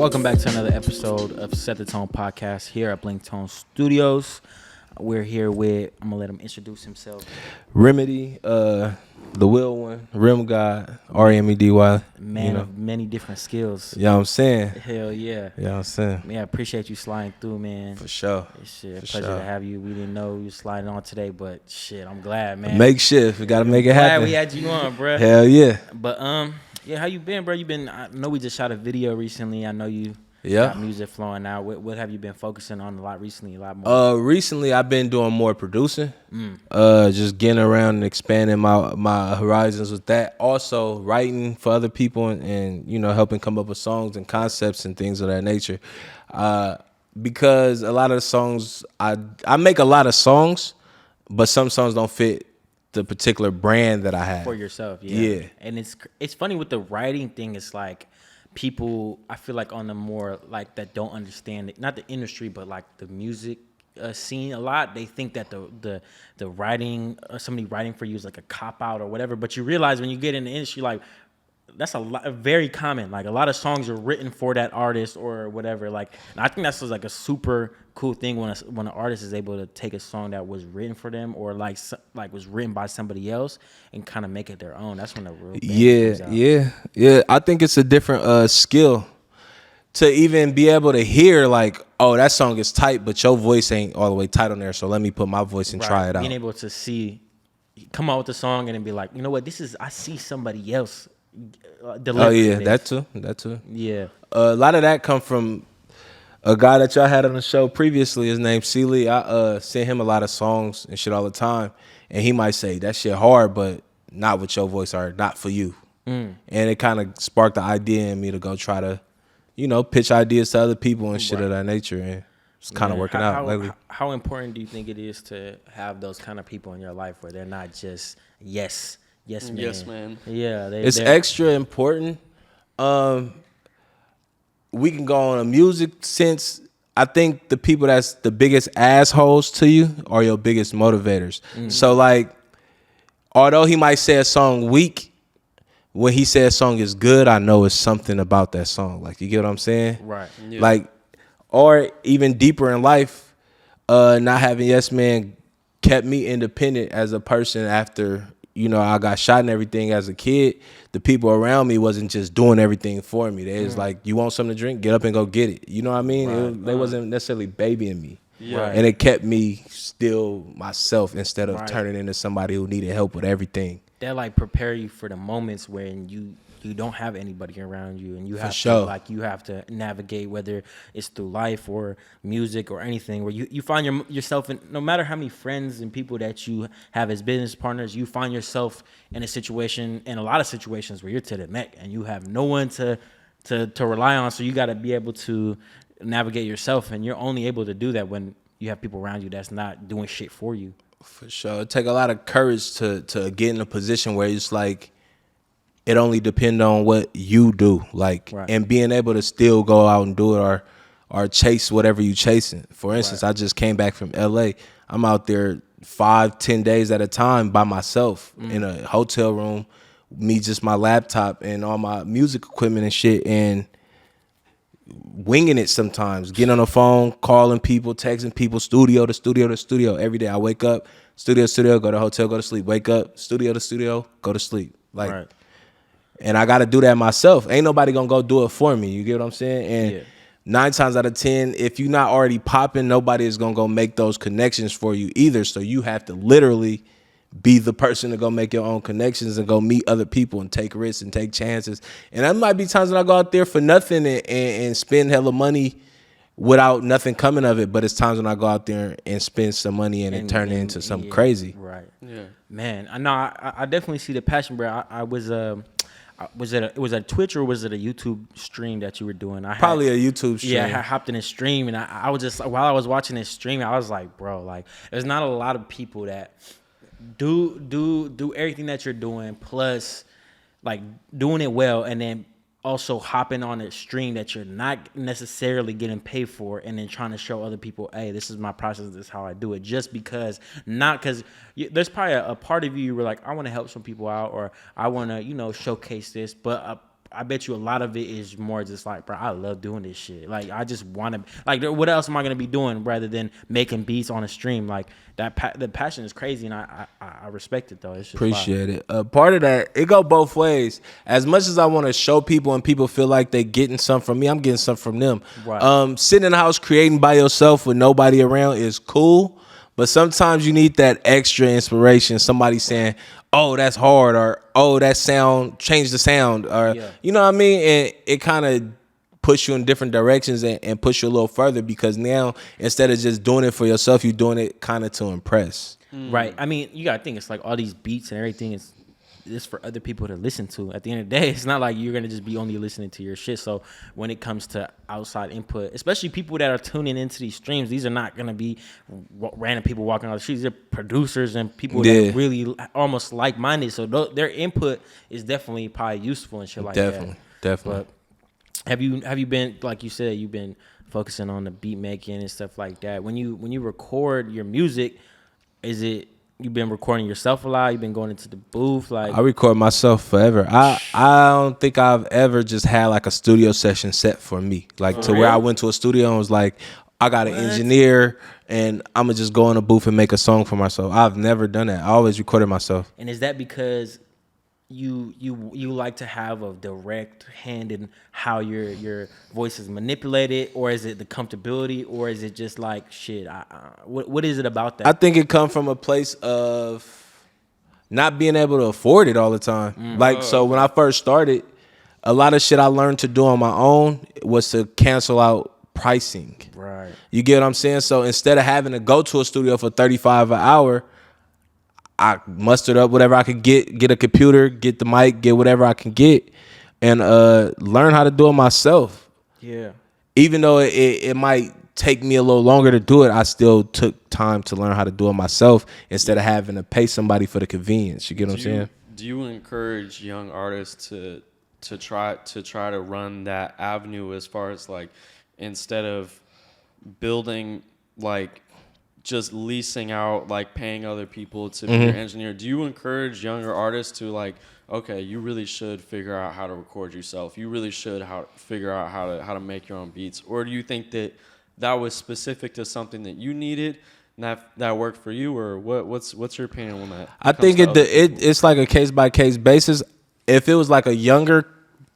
Welcome back to another episode of Set the Tone podcast here at Blinktone Studios. We're here with, I'm gonna let him introduce himself. Remedy, the Will one, Rim God, Remedy. Man of many different skills. You know what I'm saying? Hell yeah. You know what I'm saying? Yeah, I appreciate you sliding through, man. For sure. It's a For pleasure sure. to have you. We didn't know you were sliding on today, but shit, I'm glad, man. Makeshift. We got to make it Glad happen. we had you on, bro. Hell yeah. But yeah, how you been, bro? I know we just shot a video recently. I know you Yeah. got music flowing out. What have you been focusing on a lot recently? A lot more. Recently I've been doing more producing. Just getting around and expanding my horizons with that. Also writing for other people and you know helping come up with songs and concepts and things of that nature. Because a lot of the songs I make a lot of songs, but some songs don't fit the particular brand that I have For yourself, yeah. Yeah. And it's funny with the writing thing. It's like people, I feel like on the more like that don't understand it, not the industry, but like the music scene a lot. They think that the writing, somebody writing for you is like a cop out or whatever. But you realize when you get in the industry, like that's very common. Like a lot of songs are written for that artist or whatever. Like, and I think that's just like a super cool thing when an artist is able to take a song that was written for them or like was written by somebody else and kind of make it their own. That's when the real band comes out. Yeah. I think it's a different skill to even be able to hear like, oh, that song is tight, but your voice ain't all the way tight on there. So let me put my voice and try it out. Being able to come out with a song and then be like, you know what, I see somebody else. Oh yeah, that too. Yeah. A lot of that come from a guy that y'all had on the show previously. His name's C-Lee. I send him a lot of songs and shit all the time, and he might say that shit hard, but not with your voice or not for you. And it kind of sparked the idea in me to go try to, you know, pitch ideas to other people and shit of that nature, and it's kind of working out lately. How important do you think it is to have those kind of people in your life where they're not just yes man? Yes, man. Yeah, It's extra important. We can go on a music sense. I think the people that's the biggest assholes to you are your biggest motivators. So like, although he might say a song weak, when he says a song is good, I know it's something about that song. Like, you get what I'm saying? Right. Yeah. Like, or even deeper in life, not having Yes Man kept me independent as a person after, you know, I got shot and everything as a kid. The people around me wasn't just doing everything for me. They was like, you want something to drink? Get up and go get it. You know what I mean? They wasn't necessarily babying me. Yeah. Right. And it kept me still myself instead of turning into somebody who needed help with everything. That like prepare you for the moments when you don't have anybody around you and you have sure. to like you have to navigate, whether it's through life or music or anything, where you find yourself in, no matter how many friends and people that you have as business partners, you find yourself in a lot of situations where you're to the neck and you have no one to rely on. So you got to be able to navigate yourself, and you're only able to do that when you have people around you that's not doing shit for you. For sure. It take a lot of courage to get in a position where it's like it only depends on what you do. Like, and being able to still go out and do it or chase whatever you chasing. For instance, I just came back from LA. I'm out there 5-10 days at a time by myself in a hotel room, me, just my laptop and all my music equipment and shit, and winging it sometimes, getting on the phone, calling people, texting people, studio to studio to studio. Every day I wake up, studio to studio, go to hotel, go to sleep, wake up, studio to studio, go to sleep. Like, and I got to do that myself. Ain't nobody going to go do it for me. You get what I'm saying? And 9 times out of 10, if you're not already popping, nobody is going to go make those connections for you either. So you have to literally be the person to go make your own connections and go meet other people and take risks and take chances. And that might be times when I go out there for nothing and spend hella money without nothing coming of it. But it's times when I go out there and spend some money and it turn into something crazy. Right. Yeah. Man, I know. I definitely see the passion, bro. Was it a Twitch or was it a YouTube stream that you were doing? Probably a YouTube stream. Yeah, I hopped in a stream and I was just, while I was watching this stream, I was like, bro, like there's not a lot of people that do everything that you're doing, plus like doing it well, and then also hopping on a stream that you're not necessarily getting paid for, and then trying to show other people, hey, this is my process, this is how I do it, just because, not because there's probably a part of you where like, I want to help some people out, or I want to, showcase this, but I bet you a lot of it is more just like, bro, I love doing this shit. Like, I just want to, like, what else am I gonna be doing rather than making beats on a stream? Like the passion is crazy, and I respect it though. It's just appreciate it. Part of that, it go both ways. As much as I want to show people and people feel like they getting something from me, I'm getting something from them. Right. Sitting in the house creating by yourself with nobody around is cool, but sometimes you need that extra inspiration. Somebody saying, "Oh, that's hard," or "Oh, that sound, change the sound," or you know what I mean. And it kind of push you in different directions and push you a little further, because now instead of just doing it for yourself, you're doing it kind of to impress. Right. I mean, you gotta think it's like all these beats and everything is for other people to listen to. At the end of the day, it's not like you're gonna just be only listening to your shit. So when it comes to outside input, especially people that are tuning into these streams, these are not gonna be random people walking on the streets. They're producers and people that really almost like minded. So their input is definitely probably useful and shit like that. Definitely. But have you been, like you said, you've been focusing on the beat making and stuff like that? When you record your music, is it you've been recording yourself a lot? You've been going into the booth? Like, I record myself forever. I don't think I've ever just had like a studio session set for me, like to where I went to a studio and was like, I got an engineer and I'm gonna just go in a booth and make a song for myself. I've never done that. I always recorded myself. And is that because you like to have a direct hand in how your voice is manipulated, or is it the comfortability, or is it just like shit? What is it about that? I think it come from a place of not being able to afford it all the time. So when I first started, a lot of shit I learned to do on my own was to cancel out pricing. Right. You get what I'm saying? So instead of having to go to a studio for $35 an hour, I mustered up whatever I could get a computer, get the mic, get whatever I can get, and learn how to do it myself. Yeah. Even though it might take me a little longer to do it, I still took time to learn how to do it myself instead of having to pay somebody for the convenience. You get what I'm saying? Do you encourage young artists to try to run that avenue, as far as like, instead of building, like just leasing out, like paying other people to be your engineer, do you encourage younger artists to like, okay, you really should figure out how to record yourself, you really should figure out how to make your own beats? Or do you think that was specific to something that you needed and that worked for you? Or what's your opinion on that? I think it's like a case by case basis. If it was like a younger,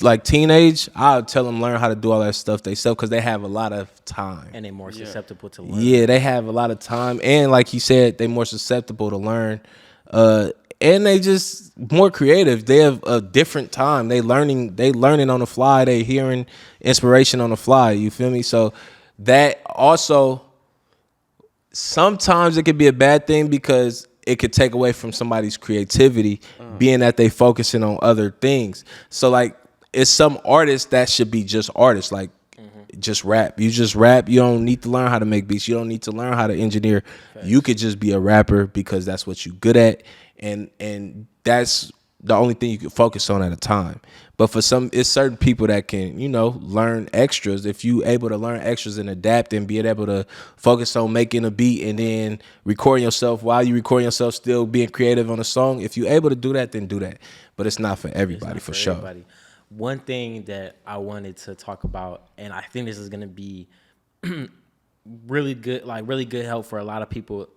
like teenage, I would tell them learn how to do all that stuff themselves, because they have a lot of time. And they're more susceptible to learn. Yeah, they have a lot of time. And like you said, they're more susceptible to learn. And they just more creative. They have a different time. They learning on the fly. They hearing inspiration on the fly. You feel me? So that also, sometimes it could be a bad thing, because it could take away from somebody's creativity, being that they focusing on other things. So like, it's some artists that should be just artists, like just rap. You just rap. You don't need to learn how to make beats. You don't need to learn how to engineer. Thanks. You could just be a rapper because that's what you're good at, and that's the only thing you can focus on at a time. But for some, it's certain people that can, learn extras. If you able to learn extras and adapt and be able to focus on making a beat and then recording yourself while you recording yourself, still being creative on a song, if you're able to do that, then do that. But it's not for everybody, for sure. Everybody. One thing that I wanted to talk about, and I think this is going to be really good help for a lot of people.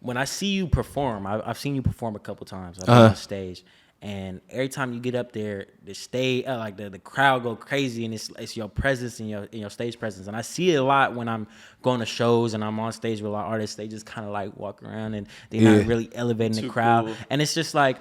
When I see you perform, I've seen you perform a couple times. I've been on stage, and every time you get up there, the stage, like the crowd go crazy, and it's your presence and your stage presence. And I see it a lot when I'm going to shows and I'm on stage with a lot of artists. They just kind of like walk around and they're not really elevating the crowd. Cool. And it's just like,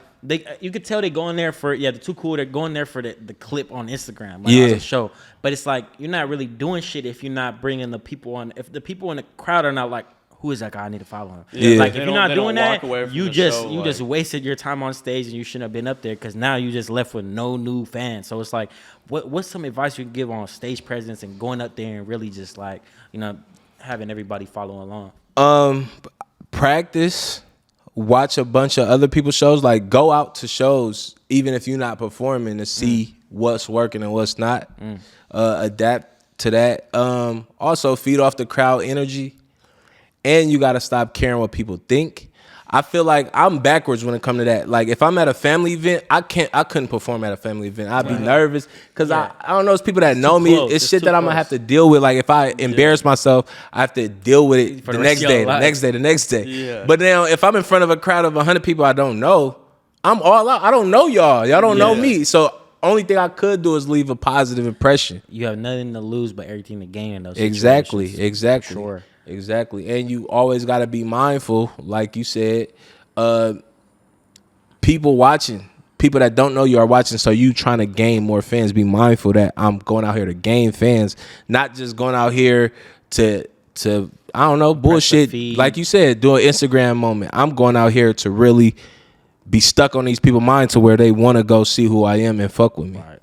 you could tell they going there for, they're too cool. They're going there for the clip on Instagram, like on the show. But it's like, you're not really doing shit if you're not bringing the people on. If the people in the crowd are not like, who is that guy? I need to follow him. Yeah. Like, if you're not doing that, you just wasted your time on stage, and you shouldn't have been up there, because now you just left with no new fans. So it's like, what's some advice you can give on stage presence and going up there and really just like, having everybody follow along? Practice. Watch a bunch of other people's shows. Like, go out to shows, even if you're not performing, to see what's working and what's not. Adapt to that. Also, feed off the crowd energy. And you got to stop caring what people think. I feel like I'm backwards when it comes to that. Like if I'm at a family event, I couldn't perform at a family event. I'd be nervous because I don't know. It's people that know me. It's shit that I'm gonna have to deal with. Like if I embarrass myself, I have to deal with it the next day, the next day. Yeah. But now if I'm in front of a crowd of 100 people I don't know, I'm all out. I don't know y'all. Y'all don't know me. So only thing I could do is leave a positive impression. You have nothing to lose but everything to gain in those situations. Exactly. Sure. Exactly. And you always got to be mindful, like you said, people watching, people that don't know you are watching, so you trying to gain more fans. Be mindful that I'm going out here to gain fans, not just going out here to I don't know, bullshit. Like you said, do an Instagram moment. I'm going out here to really be stuck on these people's mind to where they want to go see who I am and fuck with me. Right.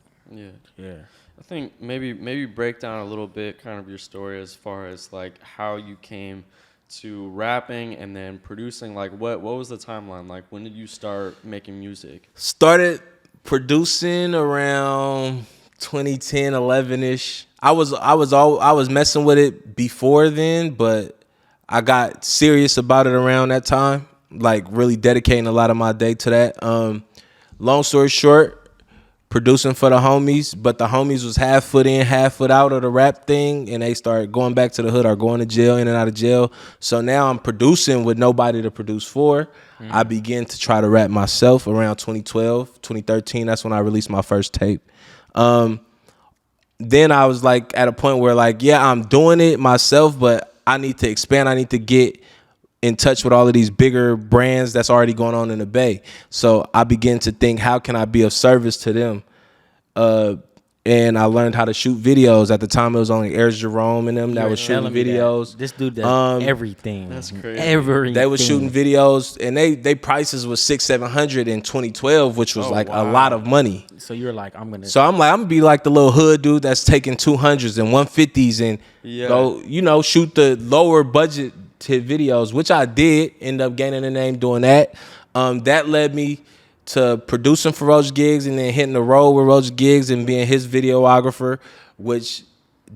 Yeah. I think maybe break down a little bit kind of your story as far as like how you came to rapping and then producing. Like what was the timeline? Like when did you start making music? Started producing around 2010, 11ish. I was messing with it before then, but I got serious about it around that time. Like really dedicating a lot of my day to that. Long story short, producing for the homies, but the homies was half foot in, half foot out of the rap thing, and they started going back to the hood or going to jail, in and out of jail. So now I'm producing with nobody to produce for. I began to try to rap myself around 2012, 2013. That's when I released my first tape. Then I was like at a point where like, yeah, I'm doing it myself, but I need to expand. I need to get in touch with all of these bigger brands that's already going on in the Bay. So I began to think, how can I be of service to them? And I learned how to shoot videos. At the time, it was only Air Jerome and them that was shooting videos. This dude does everything. That's crazy. Everything. They was shooting videos, and they prices was $600-700 in 2012, which was a lot of money. So you're like, I'm gonna be like the little hood dude that's taking 200s and 150s and go, shoot the lower budget hit videos, which I did end up gaining a name doing that. That led me to producing for Roach Giggs and then hitting the road with Roach Giggs and being his videographer, which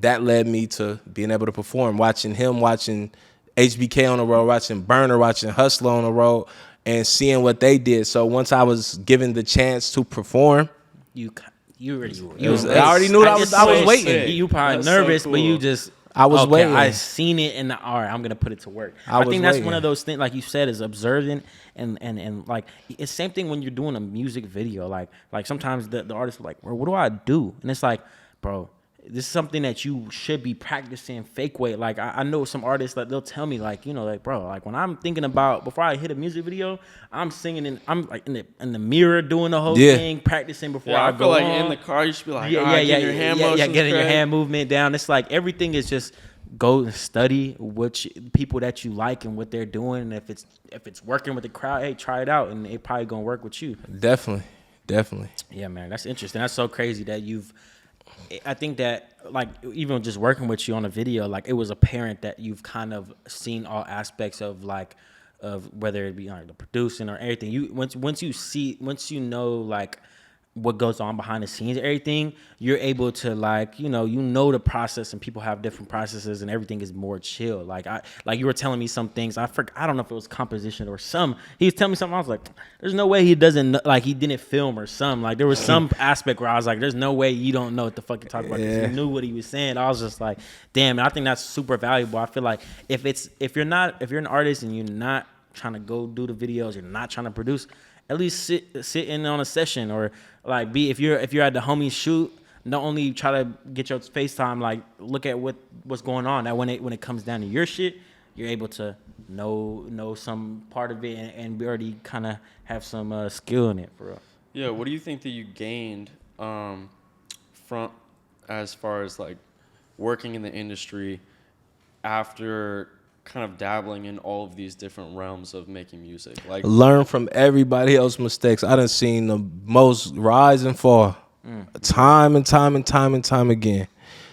that led me to being able to perform, watching him, watching HBK on the road, watching Burner, watching Hustler on the road, and seeing what they did. So once I was given the chance to perform, I already knew I was waiting. You probably nervous, so cool. But you just I was waiting. I seen it, and all right, I'm gonna put it to work. I think that's one of those things, like you said, is observant, and like it's same thing when you're doing a music video. Like sometimes the artists are like, well, what do I do? And it's like, bro, this is something that you should be practicing fake weight. Like I know some artists that they'll tell me like, like, bro, like when I'm thinking about before I hit a music video, I'm singing and I'm like in the mirror doing the whole thing, practicing before I go feel like on. In the car you should be like, getting your hand movement down. It's like everything is just go and study which people that you like and what they're doing, and if it's working with the crowd, hey, try it out, and it probably gonna work with you. Definitely. Yeah, man, that's interesting. That's so crazy that I think that, like, even just working with you on a video, like, it was apparent that you've kind of seen all aspects of, like, of whether it be like the producing or everything. Once you know, like, what goes on behind the scenes, everything, you're able to, like, the process, and people have different processes, and everything is more chill. Like you were telling me some things. I don't know if it was composition or he was telling me something. I was like, there's no way he doesn't, like, he didn't film or something. Like, there was some aspect where I was like, there's no way you don't know what the fuck you're talking about. He knew what he was saying. I was just like, damn. And I think that's super valuable. I feel like if you're an artist and you're not trying to go do the videos, you're not trying to produce, at least sit in on a session, or like if you're at the homies shoot, not only try to get your FaceTime, like look at what's going on. That when it comes down to your shit, you're able to know some part of it and we already kind of have some skill in it for real. Yeah, what do you think that you gained from as far as like working in the industry after kind of dabbling in all of these different realms of making music? Like, learn from everybody else's mistakes. I done seen the most rise and fall time and time again.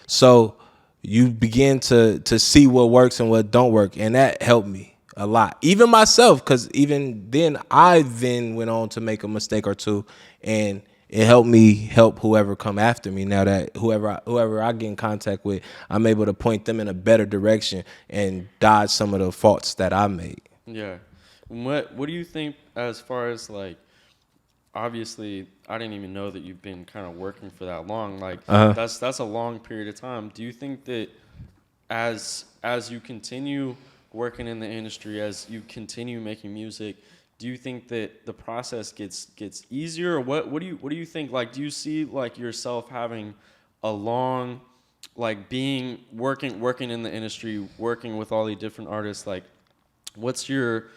So you begin to see what works and what don't work, and that helped me a lot. Even myself, because even then I went on to make a mistake or two, and it helped me help whoever come after me. Now that whoever I get in contact with, I'm able to point them in a better direction and dodge some of the faults that I made. Yeah. What do you think as far as like, obviously I didn't even know that you've been kind of working for that long. Like that's a long period of time. Do you think that as you continue working in the industry, as you continue making music, do you think that the process gets easier, or what do you think? Like, do you see like yourself having a long, like being working in the industry, working with all the different artists? Like, what's your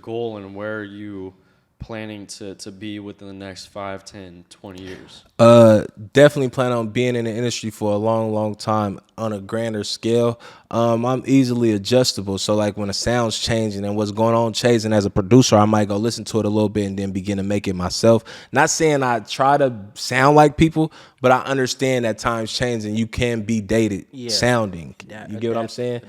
goal, and where are you planning to be within the next 5, 10, 20 years? Definitely plan on being in the industry for a long time on a grander scale. I'm easily adjustable. So like when the sound's changing and what's going on changing as a producer, I might go listen to it a little bit and then begin to make it myself. Not saying I try to sound like people, but I understand that times change and you can be dated sounding. You get what I'm saying?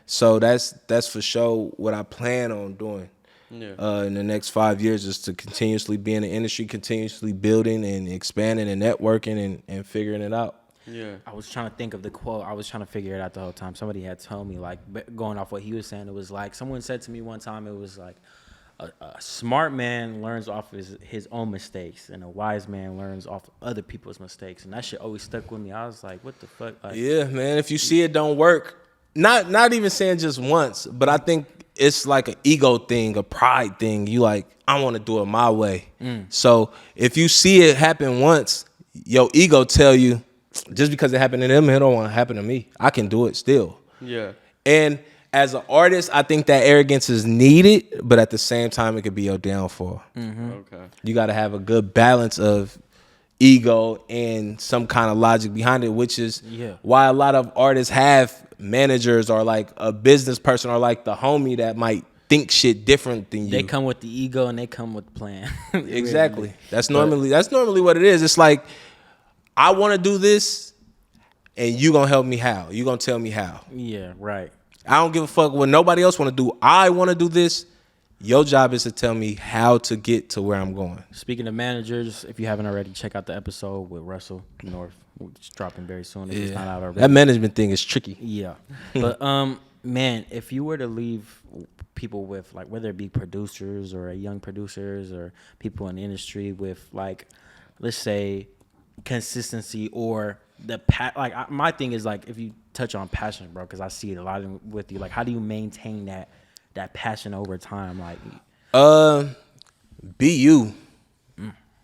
So that's for sure what I plan on doing. Yeah. In the next 5 years is to continuously be in the industry, continuously building and expanding and networking and figuring it out. Yeah. I was trying to think of the quote. I was trying to figure it out the whole time. Somebody had told me, like, going off what he was saying, it was like, someone said to me one time, it was like, a smart man learns off his own mistakes, and a wise man learns off other people's mistakes. And that shit always stuck with me. I was like, what the fuck? Like, yeah, man. If you see it don't work, not even saying just once, but I think it's like an ego thing, a pride thing. You like, I want to do it my way. So if you see it happen once, your ego tell you, just because it happened to them, it don't want to happen to me. I can do it still. Yeah. And as an artist, I think that arrogance is needed, but at the same time, it could be your downfall. Mm-hmm. Okay. You got to have a good balance of ego and some kind of logic behind it, which is why a lot of artists have managers or like a business person or like the homie that might think shit different than you. They come with the ego and they come with the plan. Exactly. That's normally what it is. It's like, I want to do this and you gonna help me how? You gonna tell me how? Yeah, right. I don't give a fuck what nobody else want to do. I want to do this. Your job is to tell me how to get to where I'm going. Speaking of managers, if you haven't already, check out the episode with Russell North. It's dropping very soon. If it's not out already. That management thing is tricky. Yeah. But man, if you were to leave people with, like, whether it be producers or young producers or people in the industry with, like, let's say consistency or my thing is, like, if you touch on passion, bro, because I see it a lot with you. Like, how do you maintain that passion over time? Like, be you.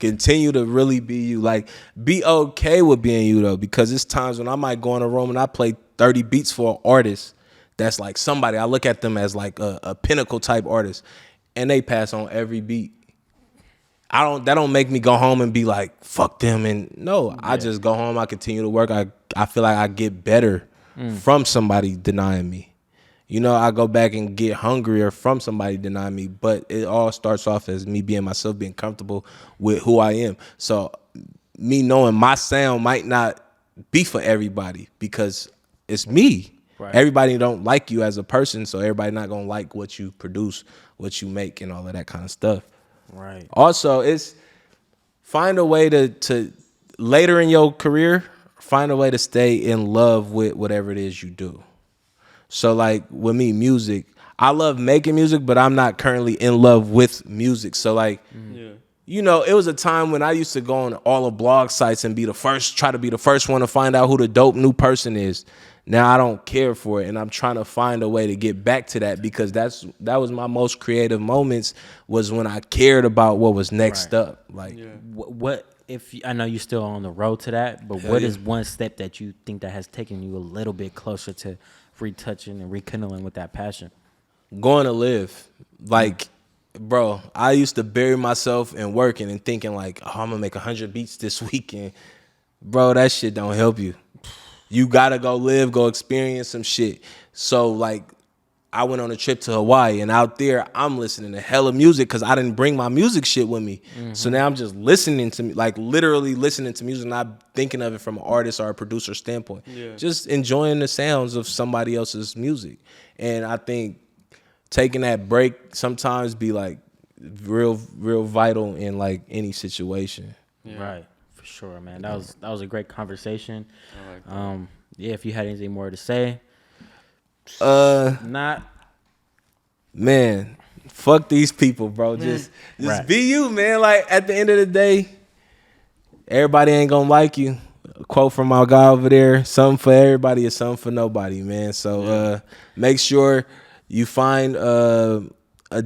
Continue to really be you. Like, be okay with being you, though, because it's times when I might go in a room and I play 30 beats for an artist that's like somebody. I look at them as like a pinnacle type artist, and they pass on every beat. That don't make me go home and be like, fuck them. And no, I just go home. I continue to work. I feel like I get better from somebody denying me. You know, I go back and get hungrier from somebody denying me, but it all starts off as me being myself, being comfortable with who I am. So me knowing my sound might not be for everybody because it's me. Right. Everybody don't like you as a person, so everybody not gonna like what you produce, what you make, and all of that kind of stuff. Right. Also, it's find a way to later in your career, find a way to stay in love with whatever it is you do. So like with me, music, I love making music, but I'm not currently in love with music. So like, you know, it was a time when I used to go on all the blog sites and try to be the first one to find out who the dope new person is. Now I don't care for it, and I'm trying to find a way to get back to that because that was my most creative moments, was when I cared about what was next up. Like, what if I know you're still on the road to that, but what is one step that you think that has taken you a little bit closer to retouching and rekindling with that passion? Going to live. Like, bro, I used to bury myself in working and thinking like, oh, I'm gonna make 100 beats this weekend. Bro, that shit don't help you. You gotta go live, go experience some shit. So like, I went on a trip to Hawaii, and out there I'm listening to hella music because I didn't bring my music shit with me. So now I'm just listening to like literally listening to music, not thinking of it from an artist or a producer standpoint. Just enjoying the sounds of somebody else's music. And I think taking that break sometimes be like real vital in like any situation. Right. For sure, man. That was a great conversation. If you had anything more to say. Man, fuck these people, bro. Just Right. be you, man. Like at the end of the day, everybody ain't gonna like you. A quote from our guy over there: "Something for everybody is something for nobody, man." So make sure you find a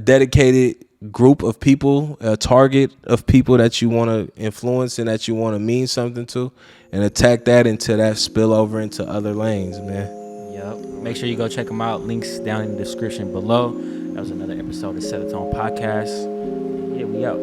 dedicated group of people, a target of people that you want to influence and that you want to mean something to, and attack that until that spill over into other lanes, man. Yep. Make sure you go check them out. Links down in the description below. That was another episode of Set a Tone Podcast. Yeah, we out.